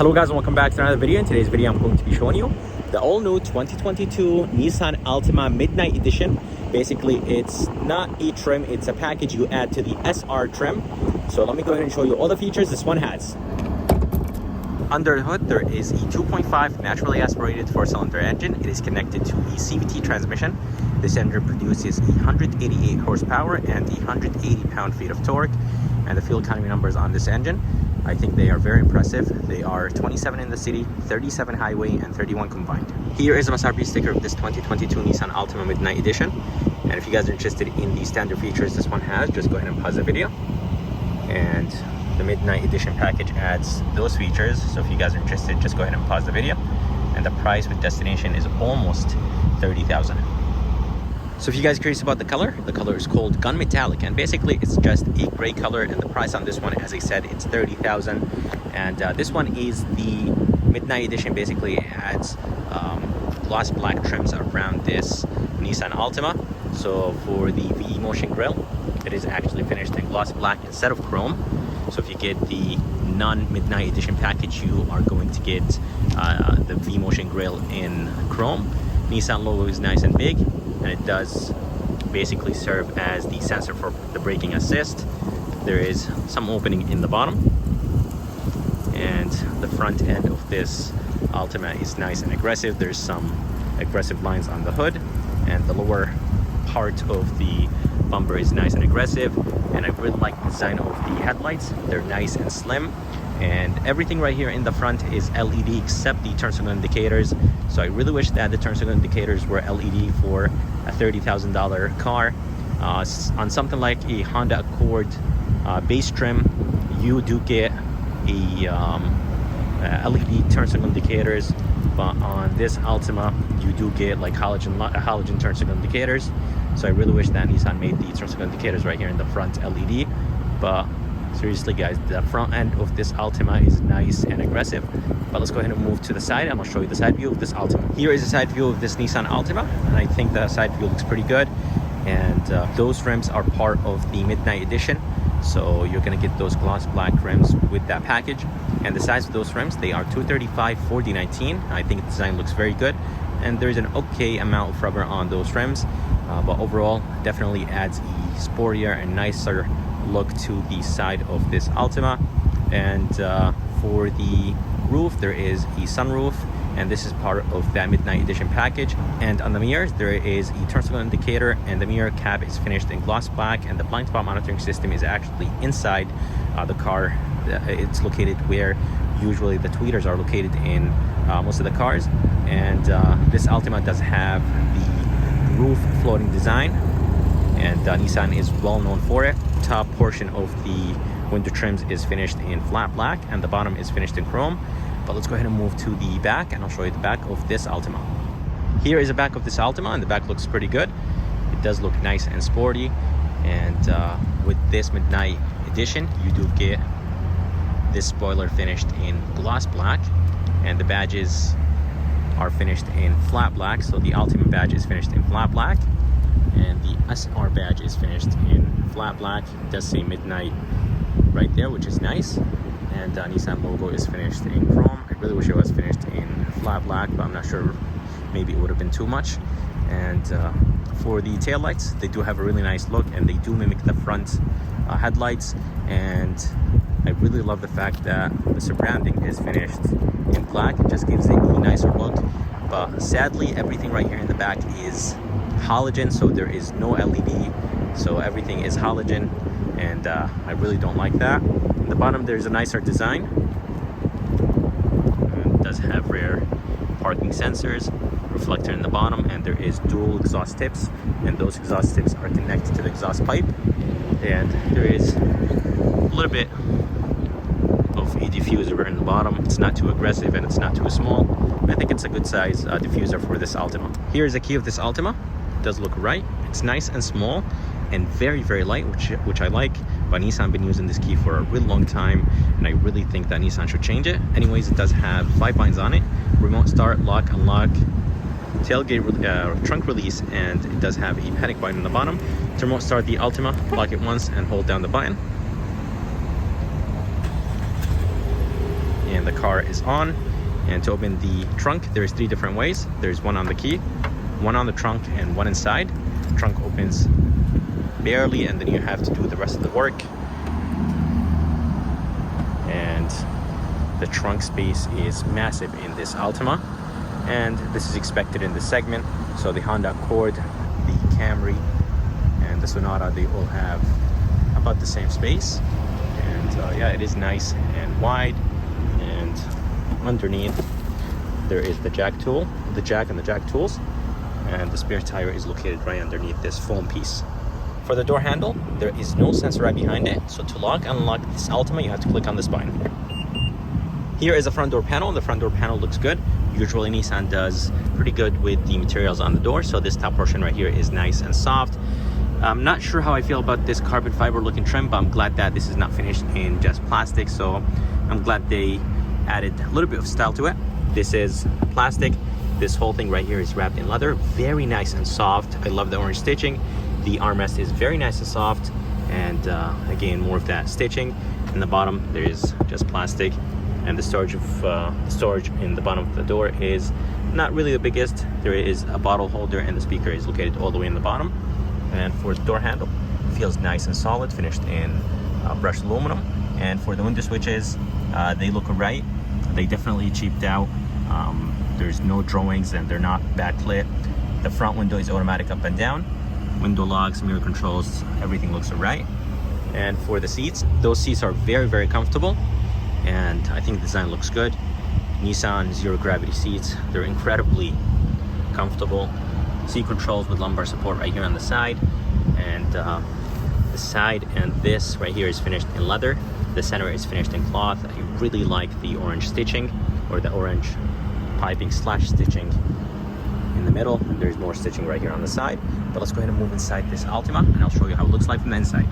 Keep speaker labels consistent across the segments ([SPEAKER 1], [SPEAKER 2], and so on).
[SPEAKER 1] Hello guys and welcome back to another video. In today's video I'm going to be showing you the all-new 2022 Nissan Altima Midnight Edition. Basically it's not a trim, it's a package you add to the SR trim. So let me go ahead and show you all the features this one has. Under the hood there is a 2.5 naturally aspirated 4-cylinder engine. It is connected to a CVT transmission. This engine produces 188 horsepower and 180 pound-feet of torque. And the fuel economy numbers on this engine, I think they are very impressive. They are 27 in the city, 37 highway, and 31 combined. Here is a MSRP sticker of this 2022 Nissan Altima Midnight Edition. And if you guys are interested in the standard features this one has, just go ahead and pause the video. And the Midnight Edition package adds those features. So if you guys are interested, just go ahead and pause the video. And the price with destination is almost $30,000. So if you guys are curious about the color is called Gun Metallic, and basically it's just a gray color, and the price on this one, as I said, it's $30,000. And this one is the Midnight Edition. Basically it adds gloss black trims around this Nissan Altima. So for the V Motion grille, it is actually finished in gloss black instead of chrome. So if you get the non-Midnight Edition package, you are going to get the V Motion grille in chrome. Nissan logo is nice and big, and it does basically serve as the sensor for the braking assist. There is some opening in the bottom, and the front end of this Altima is nice and aggressive. There's some aggressive lines on the hood, and the lower part of the bumper is nice and aggressive. And I really like the design of the headlights. They're nice and slim, and everything right here in the front is LED except the turn signal indicators. So I really wish that the turn signal indicators were LED for a $30,000 car. On something like a Honda Accord base trim, you do get a LED turn signal indicators, but on this Altima you do get like halogen turn signal indicators. So I really wish that Nissan made the turn signal indicators right here in the front LED. But seriously guys, the front end of this Altima is nice and aggressive. But let's go ahead and move to the side, and I'll show you the side view of this Altima. Here is a side view of this Nissan Altima, and I think the side view looks pretty good. And those rims are part of the Midnight Edition, so you're going to get those gloss black rims with that package. And the size of those rims, they are 235/40/19. I think the design looks very good, and there's an okay amount of rubber on those rims, but overall definitely adds a sportier and nicer look to the side of this Altima. And for the roof, there is a sunroof, and this is part of that Midnight Edition package. And on the mirrors, there is a turn signal indicator, and the mirror cap is finished in gloss black, and the blind spot monitoring system is actually inside the car. It's located where usually the tweeters are located in most of the cars. And this Altima does have the roof floating design, and Nissan is well known for it. Top portion of the window trims is finished in flat black, and the bottom is finished in chrome. But let's go ahead and move to the back, and I'll show you the back of this Altima. Here is the back of this Altima, and the back looks pretty good. It does look nice and sporty. And with this Midnight Edition, you do get this spoiler finished in gloss black, and the badges are finished in flat black. So the Altima badge is finished in flat black, and the SR badge is finished in flat black. It does say Midnight right there, which is nice. And Nissan logo is finished in chrome. I really wish it was finished in flat black, but I'm not sure, maybe it would have been too much. And for the tail lights, they do have a really nice look, and they do mimic the front headlights. And I really love the fact that the surrounding is finished in black. It just gives it a nicer look. But sadly, everything right here in the back is halogen, so there is no LED. So everything is halogen, and I really don't like that. In the bottom, there's a nicer design. It does have rear parking sensors, reflector in the bottom, and there is dual exhaust tips, and those exhaust tips are connected to the exhaust pipe. And there is a little bit of a diffuser in the bottom. It's not too aggressive and it's not too small. I think it's a good size diffuser for this Altima. Here is the key of this Altima. It does look right. It's nice and small and very, very light, which I like. But Nissan been using this key for a really long time, and I really think that Nissan should change it. Anyways, it does have 5 buttons on it: remote start, lock, unlock, tailgate trunk release, and it does have a panic button on the bottom. To remote start the Altima, lock it once and hold down the button. And the car is on. And to open the trunk, there's 3 different ways. There's one on the key, one on the trunk, and one inside. Trunk opens barely, and then you have to do the rest of the work. And the trunk space is massive in this Altima, and this is expected in this segment. So the Honda Accord, the Camry, and the Sonata, they all have about the same space. And yeah, it is nice and wide. And underneath there is the jack tool, the jack and the jack tools, and the spare tire is located right underneath this foam piece. For the door handle, there is no sensor right behind it, so to lock and unlock this Altima, you have to click on this button. Here is the front door panel. The front door panel looks good. Usually Nissan does pretty good with the materials on the door, so this top portion right here is nice and soft. I'm not sure how I feel about this carbon fiber looking trim, but I'm glad that this is not finished in just plastic, so I'm glad they added a little bit of style to it. This is plastic. This whole thing right here is wrapped in leather. Very nice and soft. I love the orange stitching. The armrest is very nice and soft, and again, more of that stitching. In the bottom, there is just plastic, and the storage in the bottom of the door is not really the biggest. There is a bottle holder, and the speaker is located all the way in the bottom. And for the door handle, it feels nice and solid, finished in brushed aluminum. And for the window switches, they look right. They definitely cheaped out. There's no drawings, and they're not backlit. The front window is automatic up and down. Window locks, mirror controls, everything looks alright. And for the seats, those seats are very, very comfortable, and I think the design looks good. Nissan zero gravity seats, they're incredibly comfortable. Seat controls with lumbar support right here on the side, and the side and this right here is finished in leather. The center is finished in cloth. I really like the orange stitching, or the orange piping / stitching in the middle. There's more stitching right here on the side. But let's go ahead and move inside this Altima, and I'll show you how it looks like from the inside.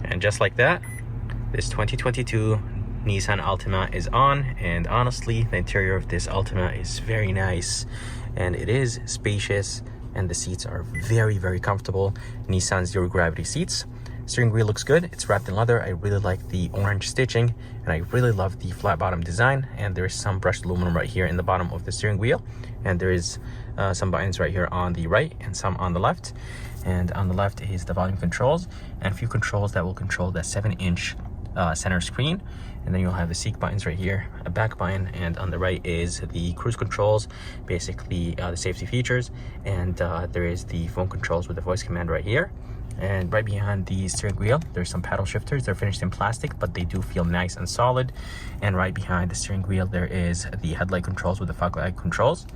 [SPEAKER 1] And just like that, this 2022 Nissan Altima is on, and honestly, the interior of this Altima is very nice, and it is spacious, and the seats are very, very comfortable. Nissan zero gravity seats. Steering wheel looks good. It's wrapped in leather. I really like the orange stitching, and I really love the flat bottom design. And there is some brushed aluminum right here in the bottom of the steering wheel, and there is some buttons right here on the right and some on the left. And on the left is the volume controls and a few controls that will control the 7-inch center screen. And then you'll have the seat buttons right here, a back button, and on the right is the cruise controls, basically the safety features. And there is the phone controls with the voice command right here. And right behind the steering wheel, there's some paddle shifters. They're finished in plastic, but they do feel nice and solid. And right behind the steering wheel, there is the headlight controls with the fog light controls.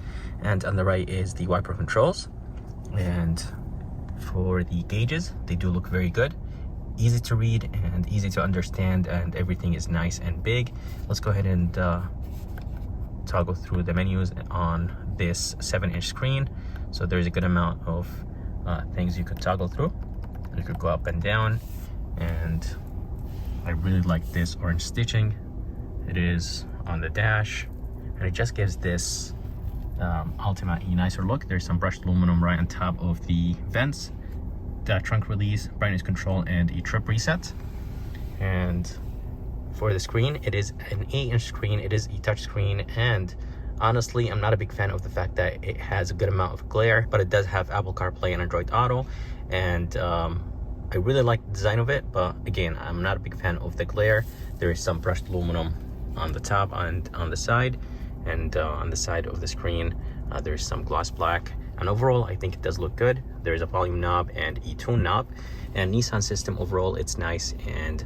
[SPEAKER 1] And on the right is the wiper controls. And for the gauges, they do look very good. Easy to read and easy to understand, and everything is nice and big. Let's go ahead and toggle through the menus on this 7-inch screen. So there's a good amount of things you could toggle through. You could go up and down, and I really like this orange stitching. It is on the dash, and it just gives this Altima a nicer look. There's some brushed aluminum right on top of the vents, the trunk release, brightness control, and a trip reset. And for the screen, it is an 8-inch screen. It is a touch screen, and honestly, I'm not a big fan of the fact that it has a good amount of glare, but it does have Apple CarPlay and Android Auto, and I really like the design of it, but again, I'm not a big fan of the glare. There is some brushed aluminum on the top and on the side, and on the side of the screen, there's some gloss black. And overall, I think it does look good. There's a volume knob and a tune knob, and Nissan system overall, it's nice and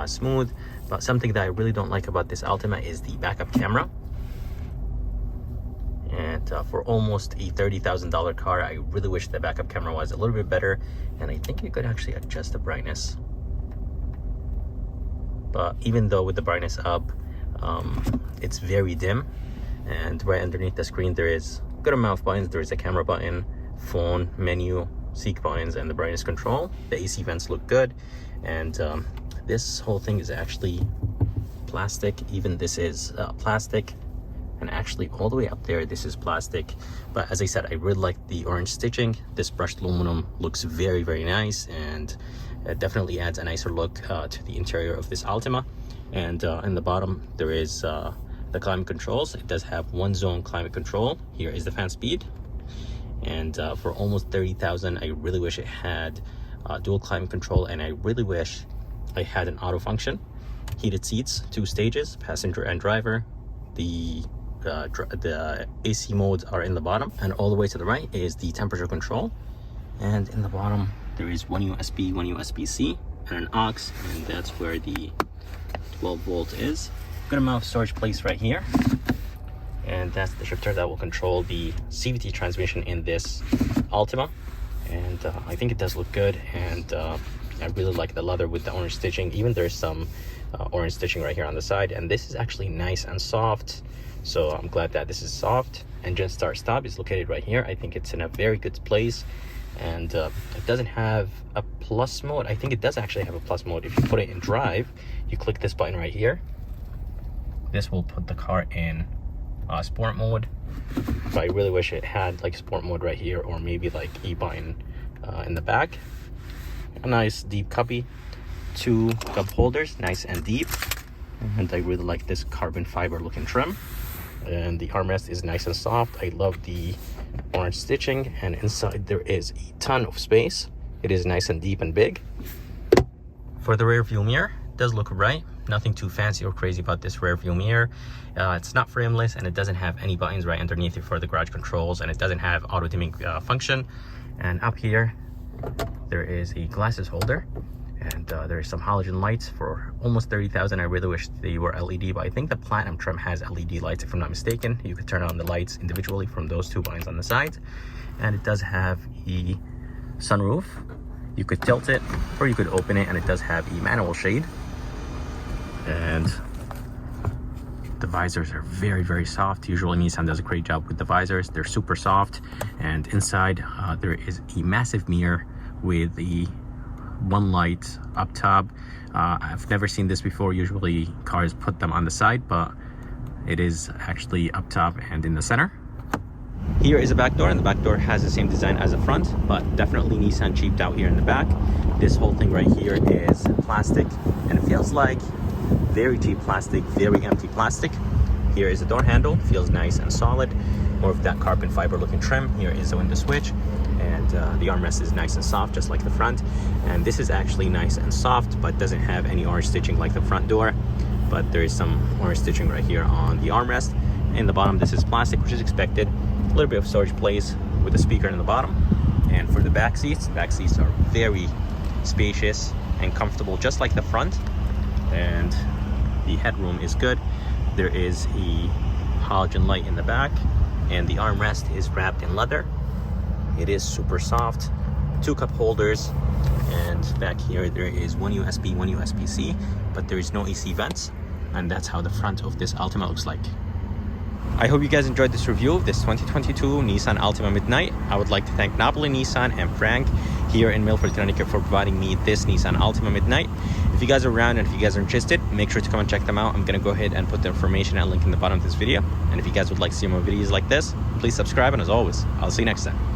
[SPEAKER 1] smooth. But something that I really don't like about this Altima is the backup camera. And for almost a $30,000 car, I really wish the backup camera was a little bit better, and I think you could actually adjust the brightness. But even though with the brightness up, it's very dim, and right underneath the screen there is a good amount of buttons. There is a camera button, phone, menu, seek buttons, and the brightness control. The AC vents look good, and this whole thing is actually plastic. Even this is plastic, and actually all the way up there this is plastic. But as I said, I really like the orange stitching. This brushed aluminum looks very, very nice, and it definitely adds a nicer look to the interior of this Altima. And in the bottom there is the climate controls. It does have one zone climate control. Here is the fan speed, and for almost 30,000 I really wish it had dual climate control, and I really wish I had an auto function. Heated seats, 2 stages, passenger and driver. The AC modes are in the bottom, and all the way to the right is the temperature control. And in the bottom there is one USB, one USB-C, and an aux, and that's where the 12-volt is. Good amount of storage place right here, and that's the shifter that will control the CVT transmission in this Altima. And I think it does look good, and I really like the leather with the orange stitching. Even there's some orange stitching right here on the side, and this is actually nice and soft, so I'm glad that this is soft. Engine start stop is located right here. I think it's in a very good place, and it doesn't have a plus mode. I think it does actually have a plus mode. If you put it in drive, you click this button right here, this will put the car in sport mode. But I really wish it had like sport mode right here, or maybe like E button in the back. A nice deep cubby, 2 cup holders, nice and deep, and I really like this carbon fiber looking trim. And the armrest is nice and soft. I love the orange stitching, and inside there is a ton of space. It is nice and deep and big. For the rear view mirror, it does look right. Nothing too fancy or crazy about this rear view mirror. It's not frameless, and it doesn't have any buttons right underneath it for the garage controls, and it doesn't have auto dimming function. And up here there is a glasses holder, and there is some halogen lights for almost 30,000. I really wish they were LED, but I think the Platinum trim has LED lights if I'm not mistaken. You could turn on the lights individually from those 2 buttons on the sides. And it does have a sunroof. You could tilt it or you could open it, and it does have a manual shade. And the visors are very, very soft. Usually Nissan does a great job with the visors. They're super soft. And inside there is a massive mirror with the 1 light up top. I've never seen this before. Usually cars put them on the side, but it is actually up top and in the center. Here is a back door, and the back door has the same design as the front, but definitely Nissan cheaped out here in the back. This whole thing right here is plastic, and it feels like very cheap plastic, very empty plastic. Here is the door handle, feels nice and solid, more of that carbon fiber looking trim. Here is the window switch, and the armrest is nice and soft just like the front. And this is actually nice and soft, but doesn't have any orange stitching like the front door, but there is some orange stitching right here on the armrest. In the bottom this is plastic, which is expected. A little bit of storage place with a speaker in the bottom. And for the back seats are very spacious and comfortable just like the front, and the headroom is good. There is a halogen light in the back, and the armrest is wrapped in leather. It is super soft. 2 cup holders, and back here there is 1 USB, 1 USB-C, but there is no AC vents, and that's how the front of this Altima looks like. I hope you guys enjoyed this review of this 2022 Nissan Altima Midnight. I would like to thank Napoli Nissan and Frank here in Milford, Connecticut for providing me this Nissan Altima Midnight. If you guys are around and if you guys are interested, make sure to come and check them out. I'm going to go ahead and put the information and link in the bottom of this video. And if you guys would like to see more videos like this, please subscribe, and as always, I'll see you next time.